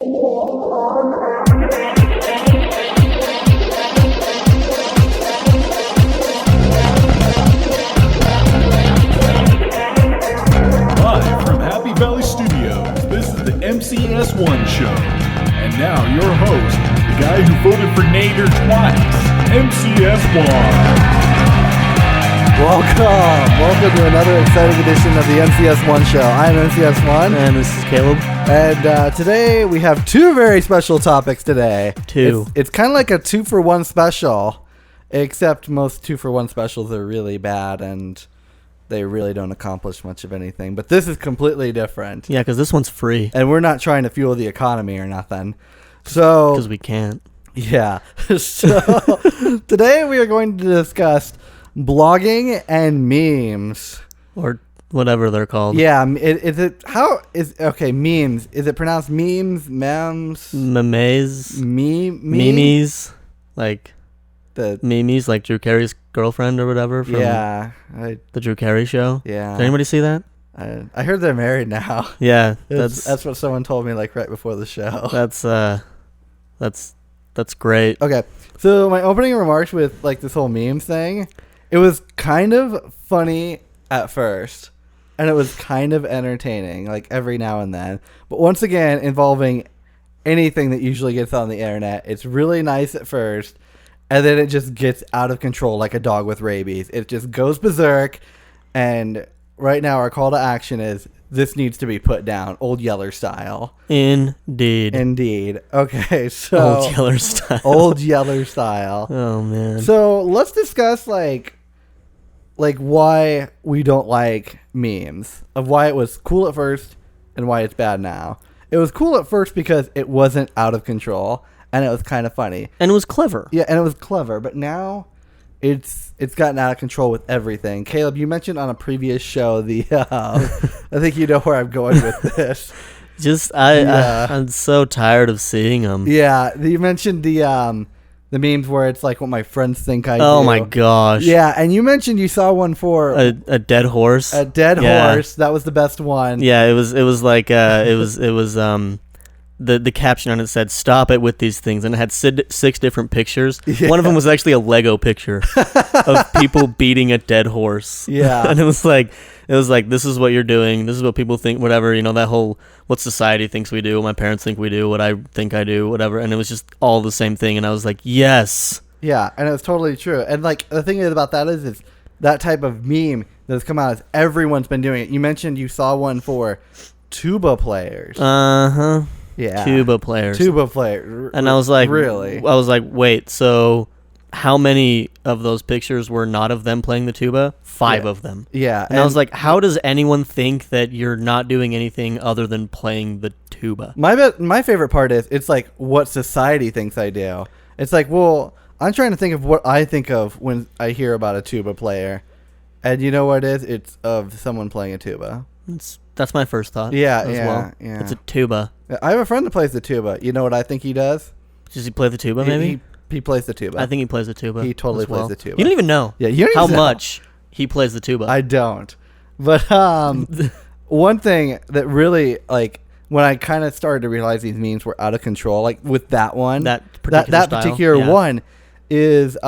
MCS1 show. And now your host, the guy who voted for Nader twice, MCS1. Welcome to another exciting edition of the MCS1 show. I'm MCS1. And this is Caleb. And today we have two very special topics today. It's kind of like a 2-for-1 special, except most 2-for-1 specials are really bad and they really don't accomplish much of anything. But this is completely different. Yeah, because this one's free. And we're not trying to fuel the economy or nothing. So because we can't. Yeah. So today we are going to discuss blogging and memes. Or whatever they're called. Yeah. Memes. Is it pronounced memes, memes? Memes. Memes. Like the memes, like Drew Carey's girlfriend or whatever from the Drew Carey show. Yeah. Did anybody see that? I heard they're married now. Yeah. That's what someone told me like right before the show. That's great. Okay. So my opening remarks with like this whole meme thing, it was kind of funny at first and it was kind of entertaining like every now and then. But once again, involving anything that usually gets on the internet, it's really nice at first. And then it just gets out of control like a dog with rabies. It just goes berserk. And right now our call to action is this needs to be put down. Old Yeller style. Indeed. Okay, so... Old Yeller style. Old Yeller style. Oh, man. So let's discuss like why we don't like memes. Of why it was cool at first and why it's bad now. It was cool at first because it wasn't out of control. And it was kind of funny. And it was clever. Yeah, and it was clever. But now it's gotten out of control with everything. Caleb, you mentioned on a previous show I think you know where I'm going with this. I'm so tired of seeing them. Yeah, you mentioned the memes where it's like what my friends think I do. Oh my gosh. Yeah, and you mentioned you saw one for a dead horse. A dead horse. That was the best one. Yeah, it was like The caption on it said, "Stop it with these things," and it had 6 different pictures. Yeah. One of them was actually a Lego picture of people beating a dead horse. Yeah, and it was like, this is what you're doing. This is what people think. Whatever, that whole what society thinks we do, what my parents think we do, what I think I do, whatever. And it was just all the same thing. And I was like, yes. Yeah, and it was totally true. And like the thing is about that is that type of meme that's come out. Is everyone's been doing it. You mentioned you saw one for tuba players. Yeah. Tuba players. And I was like, really? I was like, wait, so how many of those pictures were not of them playing the tuba? 5 of them. Yeah. And I was like, how does anyone think that you're not doing anything other than playing the tuba? My favorite part is it's like what society thinks I do. It's like, well, I'm trying to think of what I think of when I hear about a tuba player. And you know what it is? It's of someone playing a tuba. That's my first thought. Yeah. It's a tuba. I have a friend that plays the tuba. You know what I think he does? Does he play the tuba, maybe? He plays the tuba. I think he plays the tuba. He totally plays the tuba. You don't even know how much he plays the tuba. I don't. But one thing that really, like, when I kind of started to realize these memes were out of control, like with that one, that particular one is, this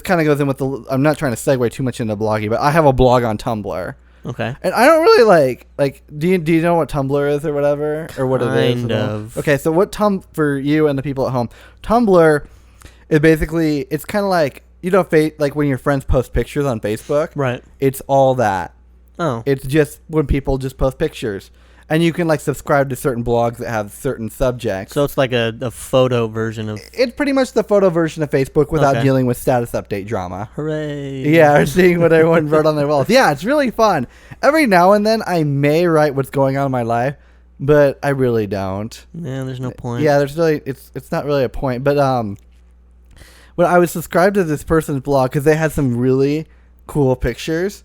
kind of goes in with I'm not trying to segue too much into blogging, but I have a blog on Tumblr. Okay. And I don't really like do you know what Tumblr is or whatever? Or what it is? Kind of. Okay, so what for you and the people at home, Tumblr is basically, it's kind of like, like when your friends post pictures on Facebook. Right. It's all that. Oh. It's just when people just post pictures. And you can like subscribe to certain blogs that have certain subjects. So it's like a photo version of... It's pretty much the photo version of Facebook without dealing with status update drama. Hooray. Yeah, or seeing what everyone wrote on their walls. Yeah, it's really fun. Every now and then I may write what's going on in my life, but I really don't. Yeah, there's no point. Yeah, it's not really a point. But when I was subscribed to this person's blog because they had some really cool pictures,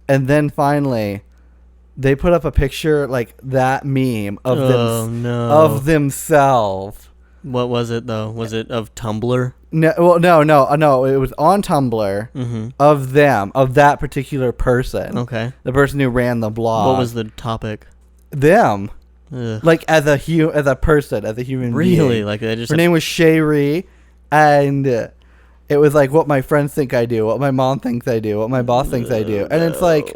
and then finally... they put up a picture like that meme of of themselves. What was it though? Was it of Tumblr? No. It was on Tumblr of them, of that particular person. Okay. The person who ran the blog. What was the topic? Them. Ugh. Like as a person, as a human Really? being. Like they just Her name was Sherry, and it was like what my friends think I do, what my mom thinks I do, what my boss thinks I do, and it's like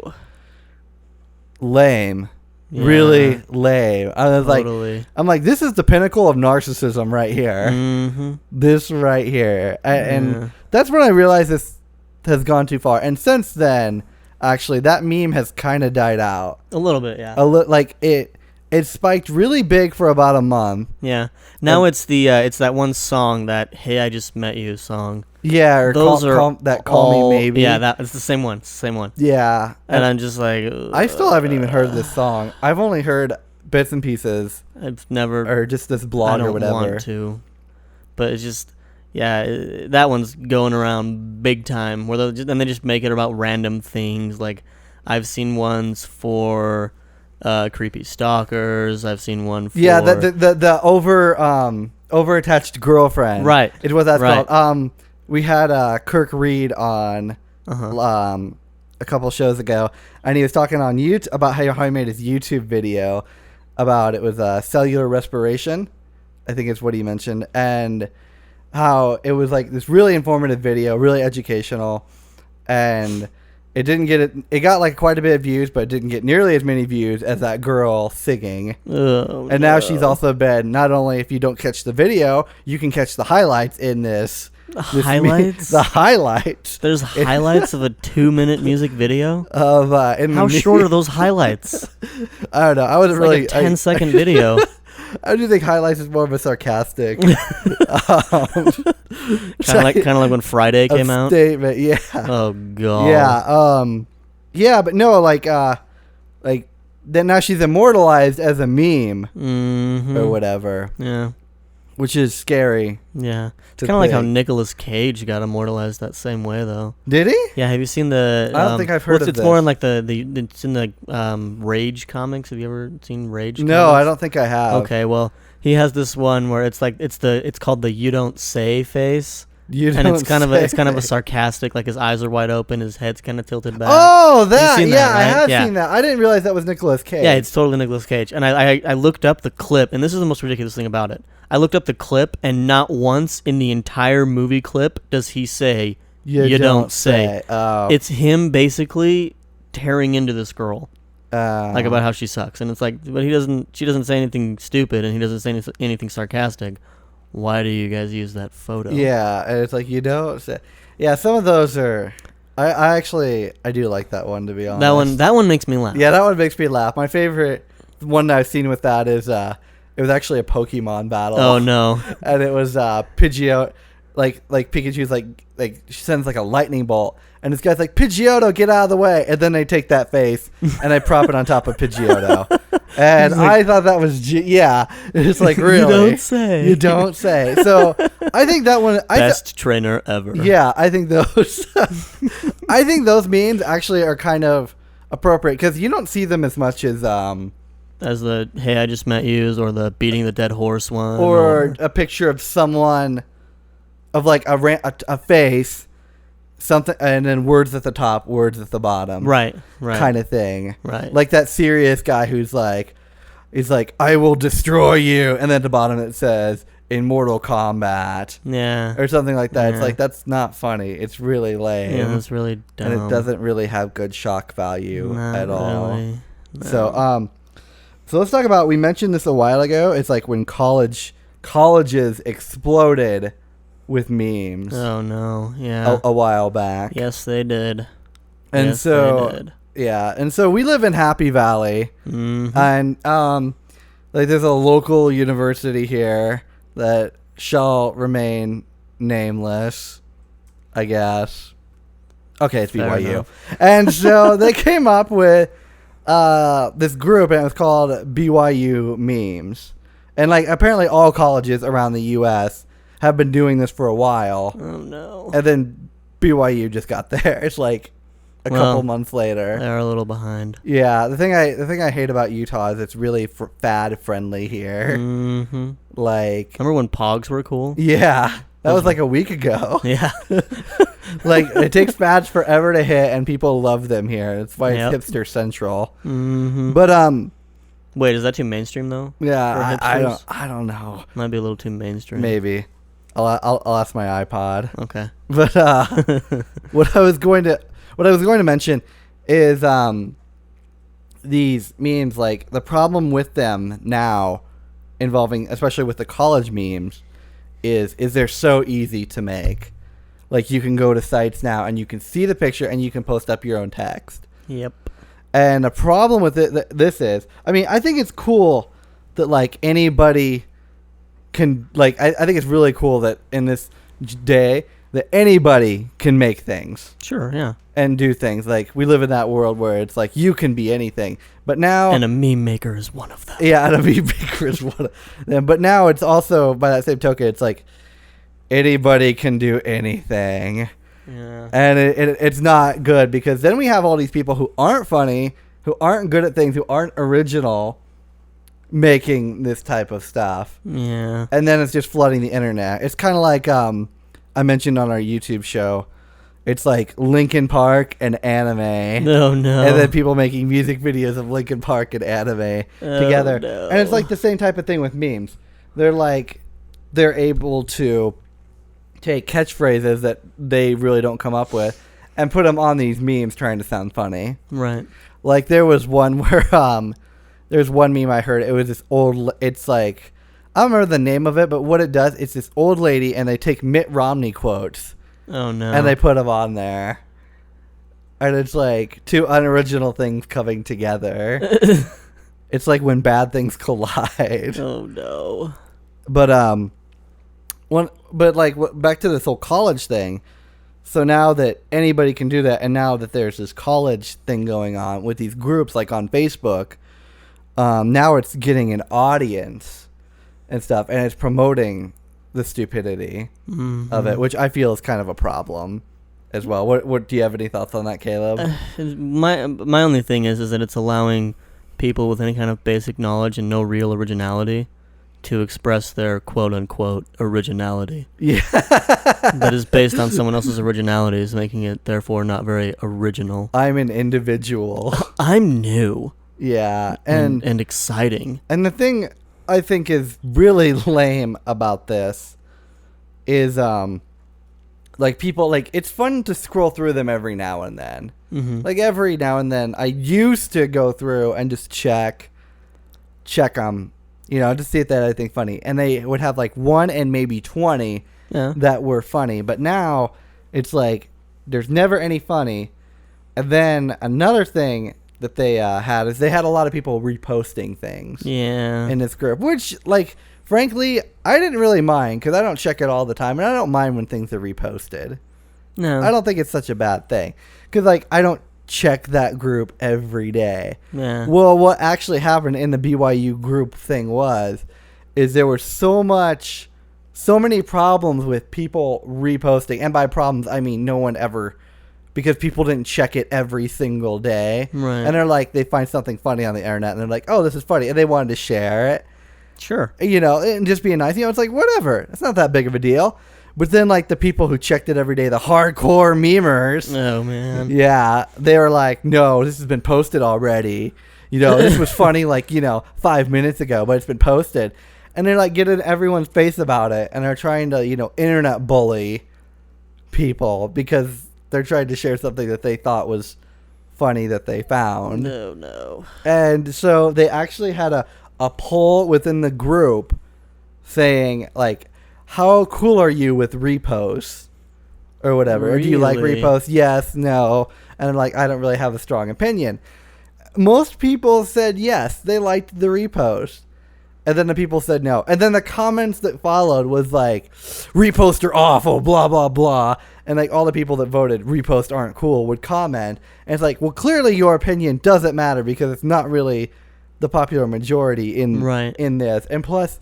lame. Yeah. Really lame. I was Totally. I'm like, this is the pinnacle of narcissism right here. Mm-hmm. This right here. Yeah. And that's when I realized this has gone too far. And since then, actually, that meme has kind of died out. A little bit, yeah. Like it spiked really big for about a month. Yeah. Now it's that one song, that "Hey, I Just Met You" song. Yeah, or Those call all, me maybe. Yeah, it's the same one. It's the same one. Yeah. And I'm just like, I still haven't even heard this song. I've only heard bits and pieces, I've never, or just this blog I don't or whatever. want to, but it's just, yeah, that one's going around big time. Where they just make it about random things. Like I've seen ones for creepy stalkers. I've seen one for the over attached girlfriend. Right. It's what that's Right. called. We had Kirk Reed on a couple shows ago, and he was talking on YouTube about how he made his YouTube video about it was cellular respiration. I think it's what he mentioned, and how it was like this really informative video, really educational, and it got like quite a bit of views, but it didn't get nearly as many views as that girl singing. And now she's also been, not only if you don't catch the video, you can catch the highlights in this. Highlights? The highlights. There's highlights of a 2-minute music video? Of How short are those highlights? I don't know. I wasn't It's really like a 10-second video. I do think highlights is more of a sarcastic kind of like when Friday came out. Statement, yeah. Oh god. Yeah, but no, like then now she's immortalized as a meme or whatever. Yeah. Which is scary. Yeah. It's kind of like how Nicolas Cage got immortalized that same way, though. Did he? Yeah. Have you seen the? I don't think I've heard of it's this. more in like it's in the Rage comics. Have you ever seen Rage? No, comics? I don't think I have. Okay, well, he has this one where it's called the "You Don't Say" face. And it's kind of a sarcastic, like his eyes are wide open, his head's kind of tilted back. Oh, that, seen yeah, that, right? I have Yeah. seen that. I didn't realize that was Nicolas Cage. Yeah, it's totally Nicolas Cage. And I looked up the clip, and this is the most ridiculous thing about it. I looked up the clip, and not once in the entire movie clip does he say, you don't say. Oh. It's him basically tearing into this girl. Like about how she sucks. And it's like, but she doesn't say anything stupid, and he doesn't say anything sarcastic. Why do you guys use that photo? Yeah, and it's like, you don't say. Yeah, some of those are. I do like that one, to be honest. That one makes me laugh. Yeah, that one makes me laugh. My favorite one I've seen with that is it was actually a Pokemon battle. Oh no! And it was Pidgeotto, like Pikachu's like she sends like a lightning bolt, and this guy's like, Pidgeotto, get out of the way, and then they take that face and they prop it on top of Pidgeotto. And I thought that was it's like, really, you don't say. So I think that one best trainer ever. Yeah, I think those memes actually are kind of appropriate because you don't see them as much as the "Hey, I Just Met You" or the beating the dead horse one, or a picture of someone of like a face, something, and then words at the top, words at the bottom, right, kind of thing, right. Like that serious guy who's like, I will destroy you, and then at the bottom it says in Mortal Kombat, yeah, or something like that. Yeah. It's like, that's not funny. It's really lame. Yeah, that's really dumb, and it doesn't really have good shock value at all. Really. No. So let's talk about. We mentioned this a while ago. It's like when colleges exploded with memes. Oh no! Yeah, a while back. Yes, they did. And yes, so they did. yeah, and so we live in Happy Valley, Mm-hmm. and like there's a local university here that shall remain nameless, I guess. Okay, it's Fair BYU. enough. And so they came up with this group, and it was called BYU Memes. And like apparently all colleges around the U.S. have been doing this for a while. Oh no! And then BYU just got there. It's like a couple months later. They're a little behind. Yeah, the thing I hate about Utah is it's really fad friendly here. Mm-hmm. Like, remember when Pogs were cool? Yeah, that was like a week ago. Yeah. Like, it takes fads forever to hit, and people love them here. That's why Yep. it's hipster central. Mm-hmm. But Wait, is that too mainstream though? Yeah, For I hipsters? don't know. Might be a little too mainstream. Maybe. I'll ask my iPod. Okay. But what I was going to mention is these memes, like the problem with them now, involving especially with the college memes, is they're so easy to make. Like you can go to sites now and you can see the picture and you can post up your own text. Yep. And the problem with this is, I mean, I think it's cool that like anybody can, like, I think it's really cool that in this day that anybody can make things. Sure, yeah. And do things. Like, we live in that world where it's like you can be anything. But now... And a meme maker is one of them. Yeah, and a meme maker is one of them. But now it's also, by that same token, it's like anybody can do anything. Yeah. And it's not good, because then we have all these people who aren't funny, who aren't good at things, who aren't original, making this type of stuff. Yeah. And then it's just flooding the internet. It's kind of like I mentioned on our YouTube show. It's like Linkin Park and anime. No. And then people making music videos of Linkin Park and anime together. No. And it's like the same type of thing with memes. They're able to take catchphrases that they really don't come up with and put them on these memes trying to sound funny. Right. Like there was one where there's one meme I heard. It was this old, it's like, I don't remember the name of it, but what it does, it's this old lady and they take Mitt Romney quotes. Oh, no. And they put them on there. And it's like two unoriginal things coming together. It's like when bad things collide. Oh, no. But back to this whole college thing. So now that anybody can do that, and now that there's this college thing going on with these groups like on Facebook, now it's getting an audience and stuff, and it's promoting the stupidity of it, which I feel is kind of a problem as well. What do you have any thoughts on that, Caleb? My only thing is that it's allowing people with any kind of basic knowledge and no real originality to express their quote-unquote originality. Yeah. That is based on someone else's originalities, making it therefore not very original. I'm an individual. I'm new. Yeah. And exciting. And the thing I think is really lame about this is like people, like, it's fun to scroll through them every now and then. Mm-hmm. Like every now and then I used to go through and just check them, you know, to see if they had anything funny. And they would have like 1 and maybe 20 that were funny. But now it's like there's never any funny. And then another thing that they had is they had a lot of people reposting things in this group, which, like, frankly, I didn't really mind because I don't check it all the time. And I don't mind when things are reposted. No. I don't think it's such a bad thing because, like, I don't check that group every day. Yeah. Well, what actually happened in the BYU group thing is there were so many problems with people reposting, and by problems I mean no one ever, because people didn't check it every single day. Right. And they're like, they find something funny on the internet and they're like, oh, this is funny, and they wanted to share it. Sure. You know, and just being nice. You know, it's like, whatever. It's not that big of a deal. But then, like, the people who checked it every day, the hardcore memers. Oh, man. Yeah. They were like, no, this has been posted already. You know, this was funny, like, 5 minutes ago, but it's been posted. And they're, like, getting everyone's face about it. And they're trying to, internet bully people because they're trying to share something that they thought was funny that they found. No. And so they actually had a poll within the group saying, like, how cool are you with reposts or whatever? Really? Or do you like reposts? Yes, no. And I'm like, I don't really have a strong opinion. Most people said yes, they liked the repost. And then the people said no. And then the comments that followed was like, reposts are awful, blah, blah, blah. And like all the people that voted reposts aren't cool would comment. And it's like, well, clearly your opinion doesn't matter because it's not really the popular majority in this. And plus,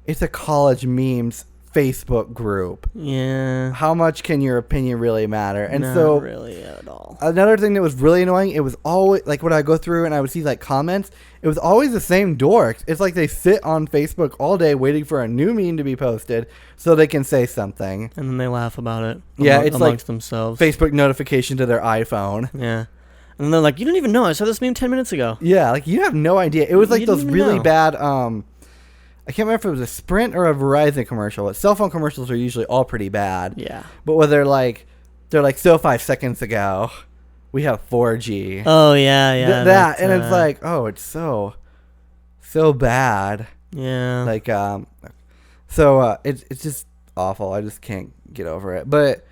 it's a college memes Facebook group. Yeah. How much can your opinion really matter? And Not so really at all. Another thing that was really annoying, it was always like when I go through and I would see like comments, it was always the same dorks. It's like they sit on Facebook all day waiting for a new meme to be posted so they can say something. And then they laugh about it. Yeah, it's amongst like themselves. Facebook notification to their iPhone. Yeah. And they're like, you didn't even know. I saw this meme 10 minutes ago. Yeah, like you have no idea. It was like You those didn't even really know. bad. I can't remember if it was a Sprint or a Verizon commercial. But cell phone commercials are usually all pretty bad. Yeah. But where they're like, so 5 seconds ago, we have 4G. Oh, yeah. That and it's like, oh, it's so bad. Yeah. Like, it's just awful. I just can't get over it. But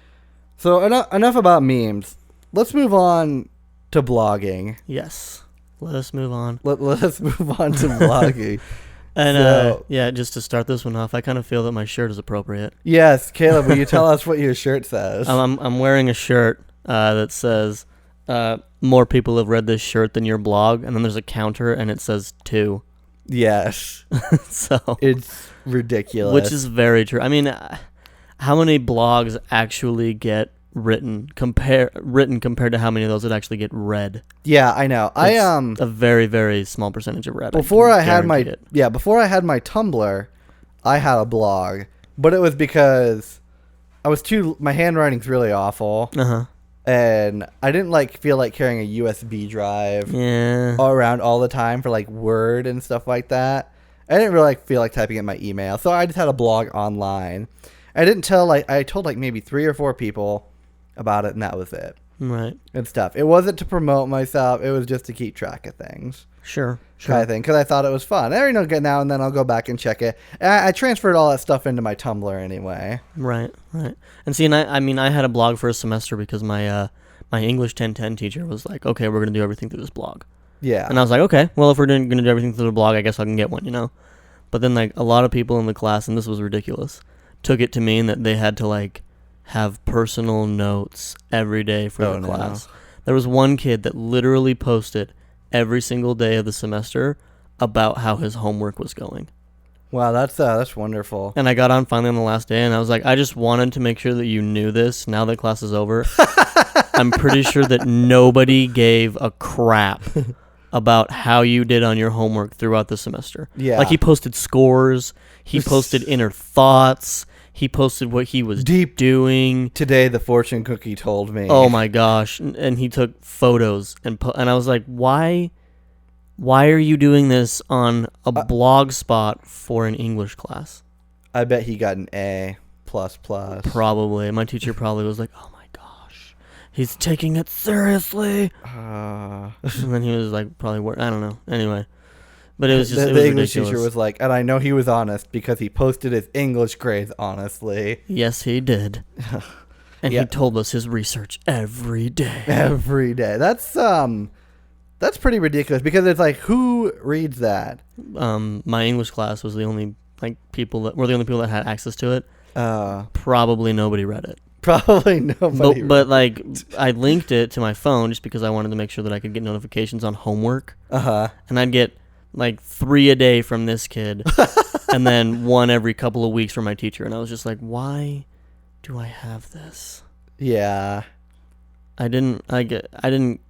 so enough about memes. Let's move on to blogging. Yes. Let us move on. Let's move on to blogging. And So- yeah, just to start this one off, I kind of feel that my shirt is appropriate. Yes, Caleb, will you tell us what your shirt says? I'm wearing a shirt that says more people have read this shirt than your blog, and then there's a counter and it says 2. Yes. So It's ridiculous. which is very true. I mean, how many blogs actually get written compared to how many of those that actually get read? Yeah, I know. It's a very, very small percentage of read. Before I had my guarantee it. before I had my Tumblr, I had a blog, but it was because my handwriting's really awful, and I didn't feel like carrying a USB drive Yeah. all around all the time for like Word and stuff like that. I didn't really feel like typing in my email, so I just had a blog online. I didn't tell I told maybe 3 or 4 people about it, and that was it. Right. And stuff. It wasn't to promote myself. It was just to keep track of things. Sure. Kind of thing, because I thought it was fun. Every now and then I'll go back and check it. And I transferred all that stuff into my Tumblr anyway. Right. And see, and I had a blog for a semester because my English 1010 teacher was like, okay, we're going to do everything through this blog. Yeah. And I was like, okay, well, if we're going to do everything through the blog, I guess I can get one, you know? But then, a lot of people in the class, and this was ridiculous, took it to mean that they had to, have personal notes every day for the class. There was one kid that literally posted every single day of the semester about how his homework was going. Wow, that's wonderful. And I got on finally on the last day, and I was like, I just wanted to make sure that you knew this now that class is over. I'm pretty sure that nobody gave a crap about how you did on your homework throughout the semester. Yeah. He posted scores, he posted inner thoughts, he posted what he was doing. Today, the fortune cookie told me. Oh my gosh. And he took photos, and I was like, why are you doing this on a blog spot for an English class? I bet he got an A++. Probably. My teacher probably was like, oh my gosh, he's taking it seriously. And then he was probably, I don't know. Anyway. But it was just, the English ridiculous. teacher was like, and I know he was honest because he posted his English grades honestly. Yes, he did. And Yeah. he told us his research every day. Every day. That's pretty ridiculous because it's who reads that? My English class was the only people that had access to it. Uh, Probably nobody read it. Probably nobody. But I linked it to my phone just because I wanted to make sure that I could get notifications on homework. And I'd get 3 a day from this kid, and then 1 every couple of weeks from my teacher. And I was just like, why do I have this? Yeah. I didn't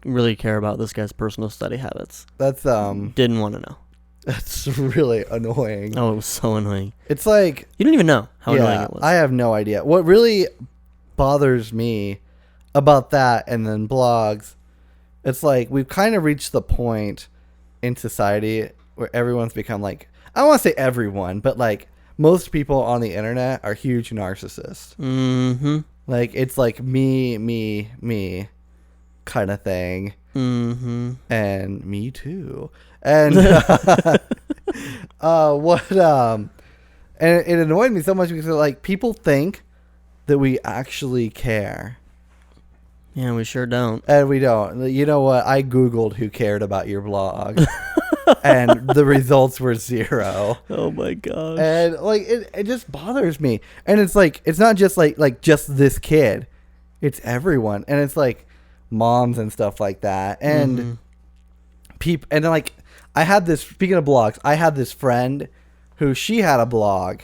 really care about this guy's personal study habits. That's Didn't want to know. That's really annoying. Oh, it was so annoying. It's You didn't even know how annoying it was. I have no idea. What really bothers me about that and then blogs, it's we've kind of reached the point in society where everyone's become I don't want to say everyone, but most people on the internet are huge narcissists. Mm-hmm. It's me kind of thing. Mm-hmm. And me too. And and it annoyed me so much because people think that we actually care. Yeah, we sure don't. And we don't. You know what? I Googled who cared about your blog. And the results were 0. Oh my gosh. And it just bothers me. And it's it's not just just this kid. It's everyone. And it's moms and stuff like that. And and then I had this, speaking of blogs, I had this friend who she had a blog,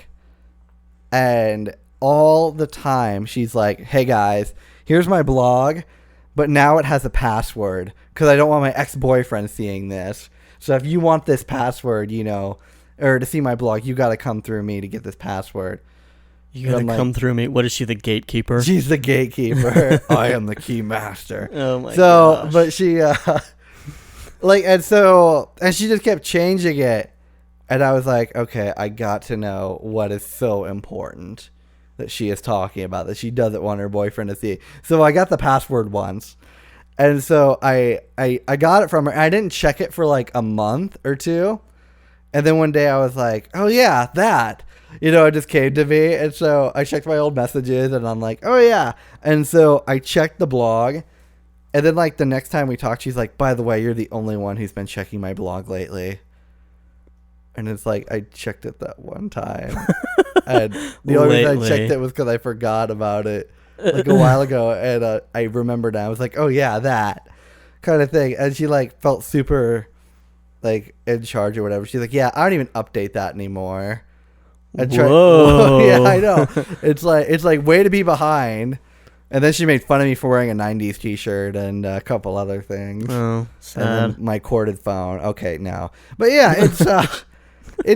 and all the time she's like, hey guys, here's my blog, but now it has a password because I don't want my ex-boyfriend seeing this. So if you want this password, or to see my blog, you got to come through me to get this password. You gotta come through me. What is she, the gatekeeper? She's the gatekeeper. I am the key master. Oh my gosh. But she, and she just kept changing it. And I was like, okay, I got to know what is so important that she is talking about, that she doesn't want her boyfriend to see. So I got the password once. And so I got it from her. I didn't check it for like a month or two. And then one day I was like, oh yeah, that. It just came to me. And so I checked my old messages and I'm like, oh yeah. And so I checked the blog. And then like the next time we talked, she's like, by the way, you're the only one who's been checking my blog lately. And it's like, I checked it that one time. And the only reason I checked it was because I forgot about it like a while ago. And I remembered now. I was like, oh yeah, that kind of thing. And she like felt super like in charge or whatever. She's like, yeah, I don't even update that anymore. Whoa. Yeah, I know. It's like way to be behind. And then she made fun of me for wearing a 90s t-shirt and a couple other things. Oh, sad. And then my corded phone. Okay, now. But yeah, it's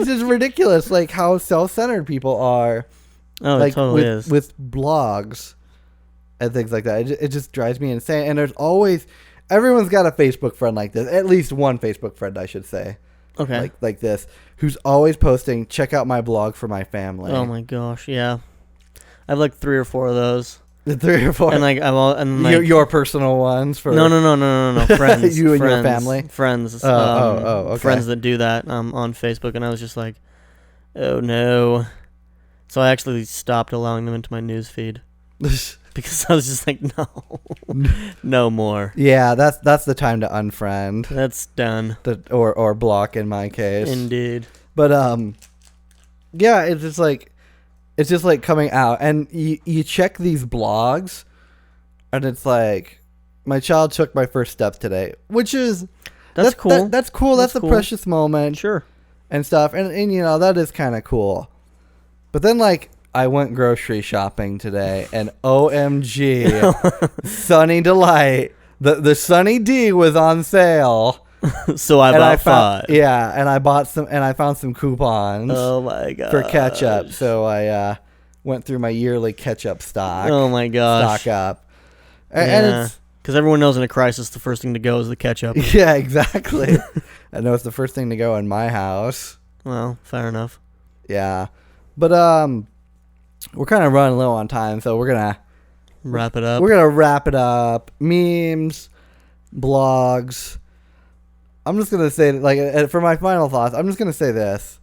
just ridiculous like how self-centered people are. Oh, like, it totally is. With blogs and things like that. It just drives me insane. And there's always, everyone's got a Facebook friend like this. At least one Facebook friend, I should say. Okay. Like this, who's always posting, check out my blog for my family. Oh my gosh, yeah. I have like 3 or 4 of those. The 3 or 4. And like I'm all and like your personal ones for no friends. You and friends, your family. Friends. Okay. Friends that do that on Facebook, and I was just like, oh no. So I actually stopped allowing them into my news feed because I was just like, no more. Yeah, that's the time to unfriend. That's done. Or block in my case. Indeed. But yeah, it's just like coming out, and you check these blogs, and it's like, my child took my first step today, which is that's cool. That's cool. That's a precious moment. Sure. And stuff, and that is kind of cool. But then like I went grocery shopping today, and OMG, Sunny Delight, the Sunny D was on sale. So I bought 5. Yeah, and I bought some, and I found some coupons. Oh my god. For ketchup, so I went through my yearly ketchup stock. Oh my gosh. Stock up. And it's because everyone knows in a crisis the first thing to go is the ketchup. Yeah, exactly. I know it's the first thing to go in my house. Well, fair enough. Yeah, but we're kind of running low on time, so we're gonna wrap it up. We're gonna wrap it up. Memes, blogs. I'm just gonna say, like, for my final thoughts, I'm just gonna say this: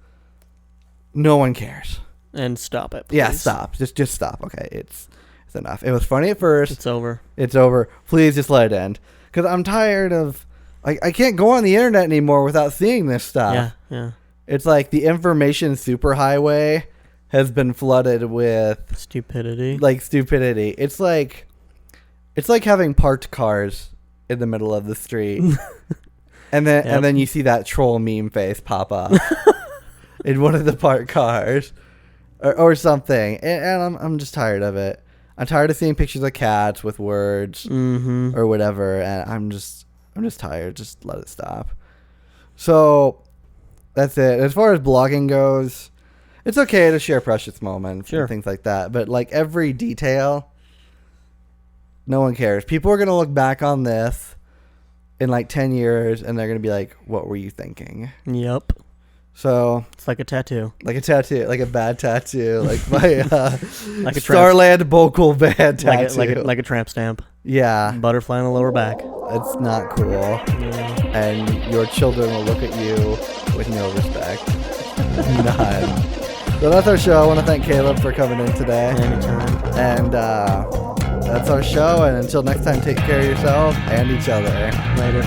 no one cares. And stop it, please. Yeah, stop. Just stop. Okay, it's enough. It was funny at first. It's over. It's over. Please just let it end. Because I'm tired of, I can't go on the internet anymore without seeing this stuff. Yeah. It's like the information superhighway has been flooded with stupidity. It's like having parked cars in the middle of the street. And then you see that troll meme face pop up in one of the parked cars or something. And I'm just tired of it. I'm tired of seeing pictures of cats with words or whatever. And I'm just tired. Just let it stop. So that's it. As far as blogging goes, it's okay to share precious moments and things like that. But like every detail, no one cares. People are going to look back on this in like 10 years and they're going to be like, what were you thinking? Yep. So it's like a tattoo. Like a bad tattoo. Like my like a Starland Vocal Band tattoo. Like a tramp stamp. Yeah. Butterfly on the lower back. It's not cool. Yeah. And your children will look at you with no respect. None. So that's our show. I want to thank Caleb for coming in today. Anytime. And that's our show. And until next time, take care of yourself and each other. Later.